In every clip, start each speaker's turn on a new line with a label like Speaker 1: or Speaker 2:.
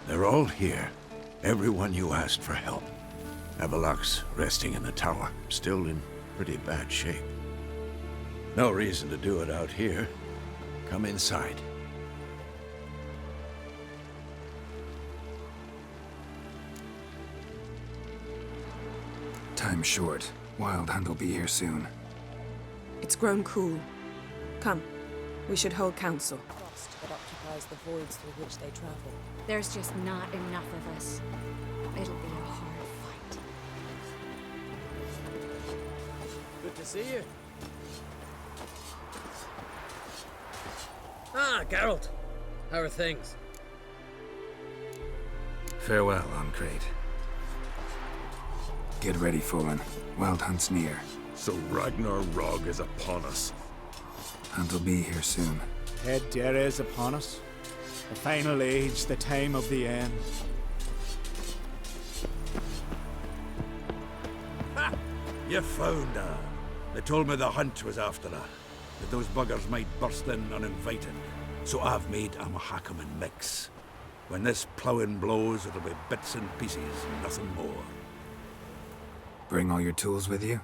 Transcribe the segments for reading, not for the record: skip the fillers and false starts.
Speaker 1: They're all here. Everyone you asked for help. Avalok's resting in the tower, still in pretty bad shape. No reason to do it out here. Come inside.
Speaker 2: Time's short. Wild Hunt will be here soon.
Speaker 3: It's grown cool. Come, we should hold council.
Speaker 4: Frost that occupies the voids through which they travel.
Speaker 5: There's just not enough of us. It'll be a hard fight.
Speaker 6: Good to see you. Ah, Geralt. How are things?
Speaker 2: Farewell, Uncrate. Get ready, Fallen. Wild Hunt's near.
Speaker 7: So Ragnar Rog is upon us.
Speaker 2: Hunt will be here soon.
Speaker 8: Head Dere is upon us. The final age, the time of the end.
Speaker 1: Ha! You found her. They told me the hunt was after her. That those buggers might burst in uninvited. So I've made a Mahakaman mix. When this ploughing blows, it'll be bits and pieces, nothing more.
Speaker 2: Bring all your tools with you?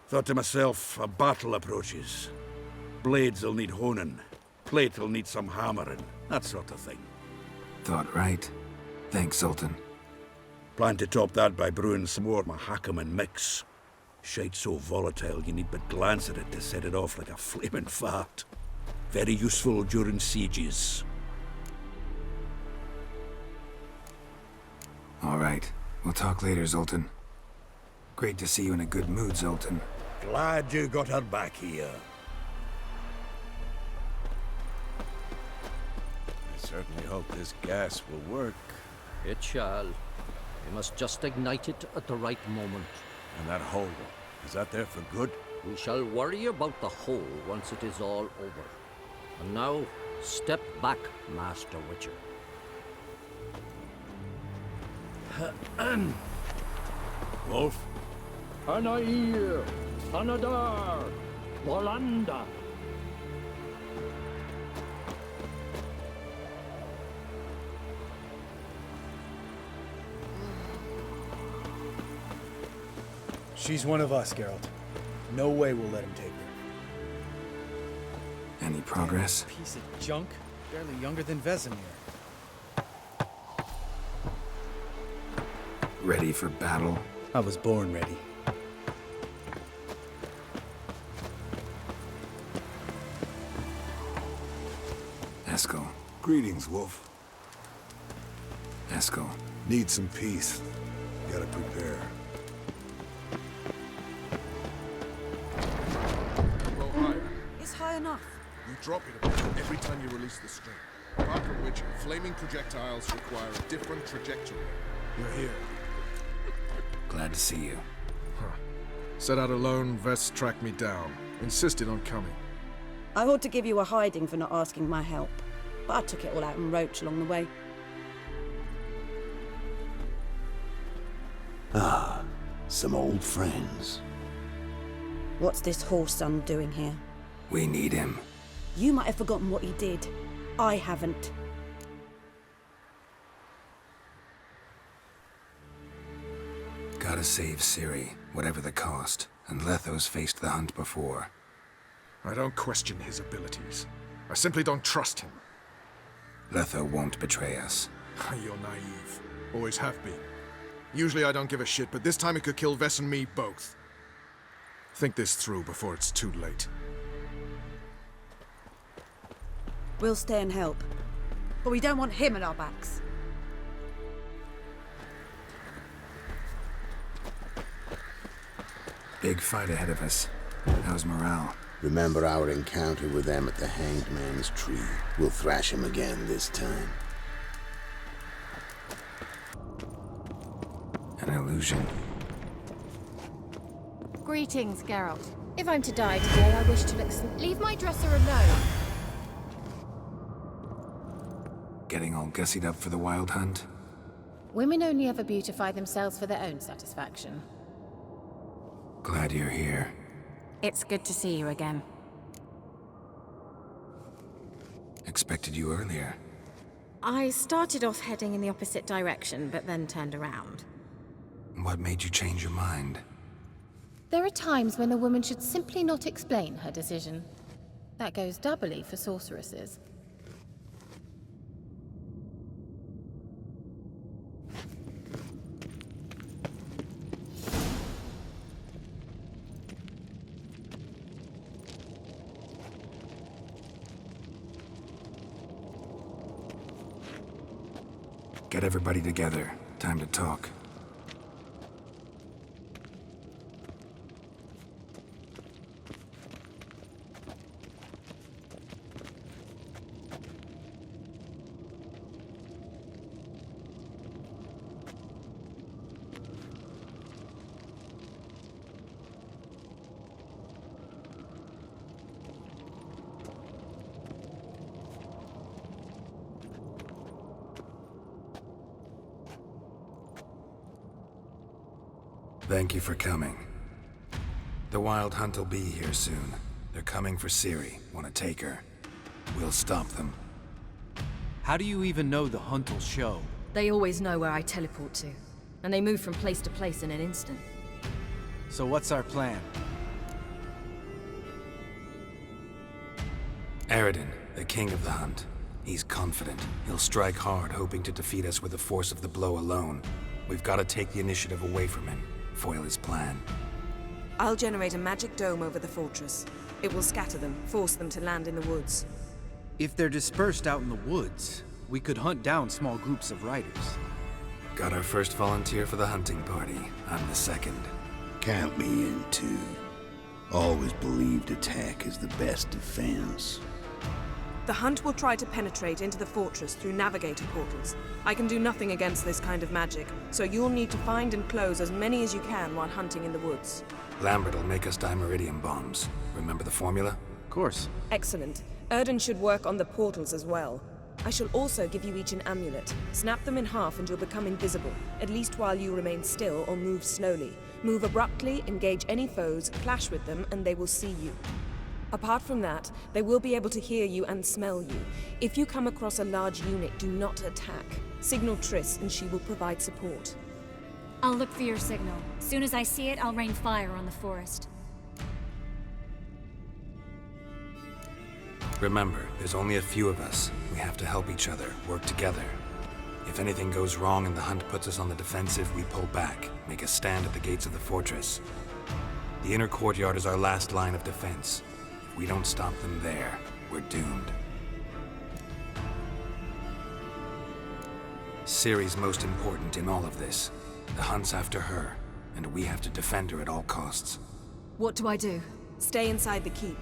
Speaker 1: Thought to myself, a battle approaches. Blades will need honing. Plate will need some hammering. That sort of thing.
Speaker 2: Thought right. Thanks, Sultan.
Speaker 1: Plan to top that by brewing some more Mahakaman mix. Shite so volatile you need but glance at it to set it off like a flaming fart. Very useful during sieges.
Speaker 2: All right. We'll talk later, Zoltan. Great to see you in a good mood, Zoltan.
Speaker 1: Glad you got her back here.
Speaker 9: I certainly hope this gas will work.
Speaker 6: It shall. We must just ignite it at the right moment.
Speaker 9: And that hole, is that there for good?
Speaker 6: We shall worry about the hole once it is all over. And now, step back, Master Witcher.
Speaker 1: Wolf?
Speaker 10: Anair, Anadar, Volanda.
Speaker 8: She's one of us, Geralt. No way we'll let him take her.
Speaker 2: Any progress?
Speaker 11: Piece of junk. Barely younger than Vesemir.
Speaker 2: Ready for battle?
Speaker 11: I was born ready.
Speaker 2: Eskel.
Speaker 7: Greetings, Wolf.
Speaker 2: Eskel.
Speaker 7: Need some peace. Gotta prepare.
Speaker 12: Go higher.
Speaker 4: It's high enough.
Speaker 12: You drop it a bit every time you release the string. Apart from which, flaming projectiles require a different trajectory.
Speaker 7: You're here.
Speaker 2: Glad to see you.
Speaker 12: Huh. Set out alone, Vest tracked me down. Insisted on coming.
Speaker 4: I ought to give you a hiding for not asking my help, but I took it all out in Roach along the way.
Speaker 1: Ah, some old friends.
Speaker 4: What's this horse son doing here?
Speaker 2: We need him.
Speaker 4: You might have forgotten what he did. I haven't.
Speaker 2: Gotta save Ciri, whatever the cost. And Letho's faced the hunt before.
Speaker 12: I don't question his abilities. I simply don't trust him.
Speaker 2: Letho won't betray us.
Speaker 12: You're naive. Always have been. Usually I don't give a shit, but this time it could kill Vess and me both. Think this through before it's too late.
Speaker 4: We'll stay and help. But we don't want him at our backs.
Speaker 2: Big fight ahead of us. How's morale?
Speaker 1: Remember our encounter with them at the Hanged Man's Tree. We'll thrash him again this time.
Speaker 2: An illusion.
Speaker 5: Greetings, Geralt. If I'm to die today, I wish to look... Leave my dresser alone!
Speaker 2: Getting all gussied up for the wild hunt?
Speaker 5: Women only ever beautify themselves for their own satisfaction.
Speaker 2: Glad you're here.
Speaker 5: It's good to see you again.
Speaker 2: Expected you earlier.
Speaker 13: I started off heading in the opposite direction, but then turned around.
Speaker 2: What made you change your mind?
Speaker 5: There are times when a woman should simply not explain her decision. That goes doubly for sorceresses.
Speaker 2: Get everybody together. Time to talk. Thank you for coming. The Wild Hunt will be here soon. They're coming for Ciri. Want to take her? We'll stop them.
Speaker 11: How do you even know the Hunt will show?
Speaker 14: They always know where I teleport to, and they move from place to place in an instant.
Speaker 11: So what's our plan?
Speaker 2: Aridin, the king of the Hunt. He's confident. He'll strike hard, hoping to defeat us with the force of the blow alone. We've got to take the initiative away from him. Foil his plan.
Speaker 3: I'll generate a magic dome over the fortress. It will scatter them, force them to land in the woods.
Speaker 11: If they're dispersed out in the woods, we could hunt down small groups of riders.
Speaker 2: Got our first volunteer for the hunting party. I'm the second.
Speaker 1: Count me in too. Always believed attack is the best defense.
Speaker 3: The Hunt will try to penetrate into the fortress through navigator portals. I can do nothing against this kind of magic, so you'll need to find and close as many as you can while hunting in the woods.
Speaker 2: Lambert will make us dimeridium bombs. Remember the formula?
Speaker 11: Of course.
Speaker 3: Excellent. Erden should work on the portals as well. I shall also give you each an amulet. Snap them in half and you'll become invisible, at least while you remain still or move slowly. Move abruptly, engage any foes, clash with them, and they will see you. Apart from that, they will be able to hear you and smell you. If you come across a large unit, do not attack. Signal Triss and she will provide support.
Speaker 15: I'll look for your signal. As soon as I see it, I'll rain fire on the forest.
Speaker 2: Remember, there's only a few of us. We have to help each other, work together. If anything goes wrong and the Hunt puts us on the defensive, we pull back, make a stand at the gates of the fortress. The inner courtyard is our last line of defense. If we don't stop them there, we're doomed. Ciri's most important in all of this. The Hunt's after her, and we have to defend her at all costs.
Speaker 3: What do I do? Stay inside the keep.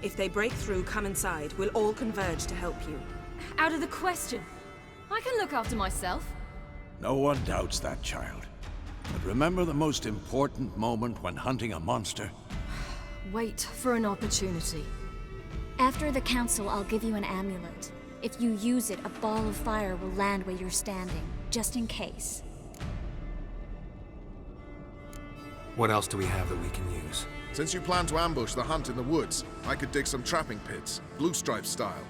Speaker 3: If they break through, come inside. We'll all converge to help you.
Speaker 14: Out of the question. I can look after myself.
Speaker 9: No one doubts that, child. But remember the most important moment when hunting a monster?
Speaker 14: Wait for an opportunity.
Speaker 15: After the council, I'll give you an amulet. If you use it, a ball of fire will land where you're standing, just in case.
Speaker 2: What else do we have that we can use?
Speaker 12: Since you plan to ambush the Hunt in the woods, I could dig some trapping pits, blue stripe style.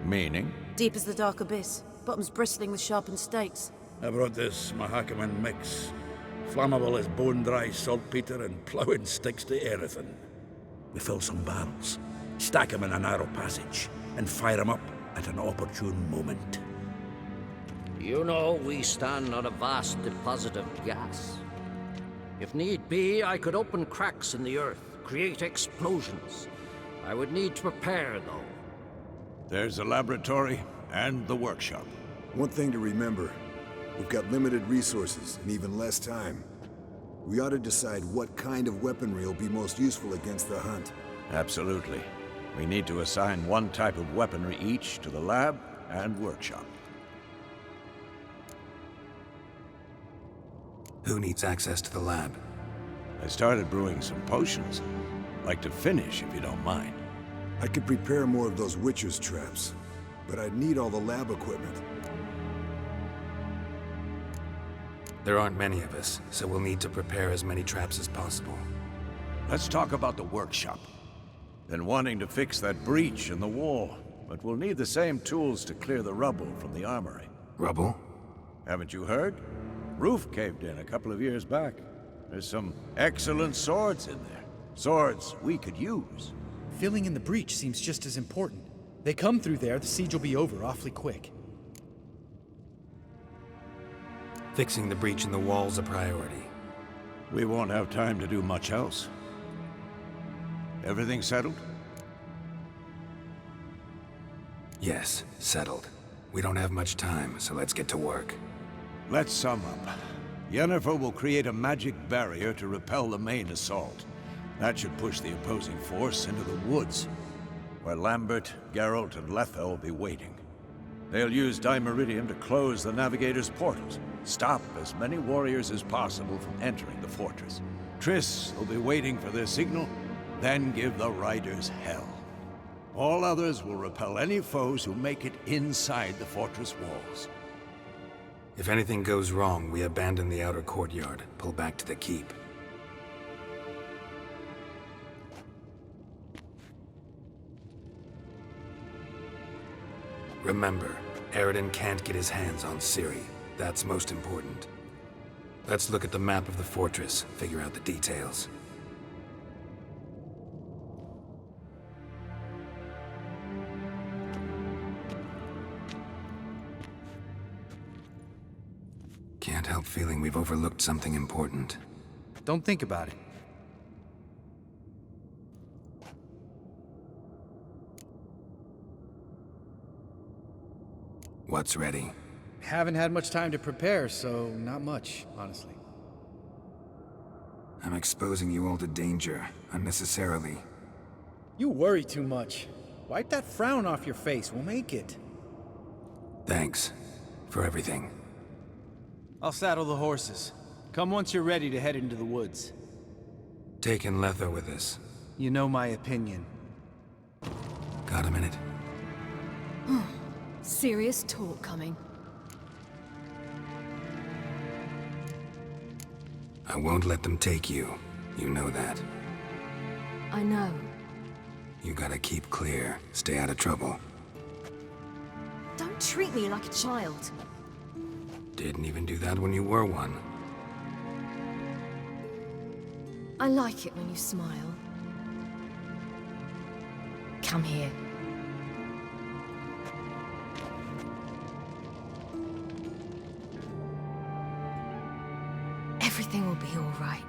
Speaker 9: Meaning?
Speaker 4: Deep as the dark abyss, bottoms bristling with sharpened stakes.
Speaker 1: I brought this Mahakaman mix. Flammable as bone-dry saltpeter and ploughing sticks to anything. We fill some barrels, stack them in a narrow passage, and fire them up at an opportune moment.
Speaker 6: You know, we stand on a vast deposit of gas. If need be, I could open cracks in the earth, create explosions. I would need to prepare, though.
Speaker 9: There's a laboratory and the workshop.
Speaker 7: One thing to remember, we've got limited resources and even less time. We ought to decide what kind of weaponry will be most useful against the Hunt.
Speaker 9: Absolutely. We need to assign one type of weaponry each to the lab and workshop.
Speaker 2: Who needs access to the lab?
Speaker 9: I started brewing some potions. Like to finish, if you don't mind.
Speaker 7: I could prepare more of those Witcher's traps, but I'd need all the lab equipment.
Speaker 2: There aren't many of us, so we'll need to prepare as many traps as possible.
Speaker 9: Let's talk about the workshop. Been wanting to fix that breach in the wall. but we'll need the same tools to clear the rubble from the armory.
Speaker 2: Rubble?
Speaker 9: Haven't you heard? Roof caved in a couple of years back. There's some excellent swords in there. Swords we could use.
Speaker 11: Filling in the breach seems just as important. They come through there, the siege will be over awfully quick.
Speaker 2: Fixing the breach in the wall's a priority.
Speaker 9: We won't have time to do much else. Everything settled?
Speaker 2: Yes, settled. We don't have much time, so let's get to work.
Speaker 9: Let's sum up. Yennefer will create a magic barrier to repel the main assault. That should push the opposing force into the woods, where Lambert, Geralt, and Letha will be waiting. They'll use Dimeridium to close the Navigator's portals, stop as many warriors as possible from entering the fortress. Triss will be waiting for their signal, then give the riders hell. All others will repel any foes who make it inside the fortress walls.
Speaker 2: If anything goes wrong, we abandon the outer courtyard, pull back to the keep. Remember, Eridan can't get his hands on Ciri. That's most important. Let's look at the map of the fortress, figure out the details. Can't help feeling we've overlooked something important.
Speaker 11: Don't think about it.
Speaker 2: What's ready?
Speaker 11: Haven't had much time to prepare, so not much, honestly.
Speaker 2: I'm exposing you all to danger, unnecessarily.
Speaker 11: You worry too much. Wipe that frown off your face, we'll make it.
Speaker 2: Thanks for everything.
Speaker 11: I'll saddle the horses. Come once you're ready to head into the woods.
Speaker 2: Taking Letha with us.
Speaker 11: You know my opinion.
Speaker 2: Got a minute?
Speaker 14: Serious talk coming.
Speaker 2: I won't let them take you. You know that.
Speaker 14: I know.
Speaker 2: You gotta keep clear. Stay out of trouble.
Speaker 14: Don't treat me like a child.
Speaker 2: Didn't even do that when you were one.
Speaker 14: I like it when you smile. Come here. Everything will be all right.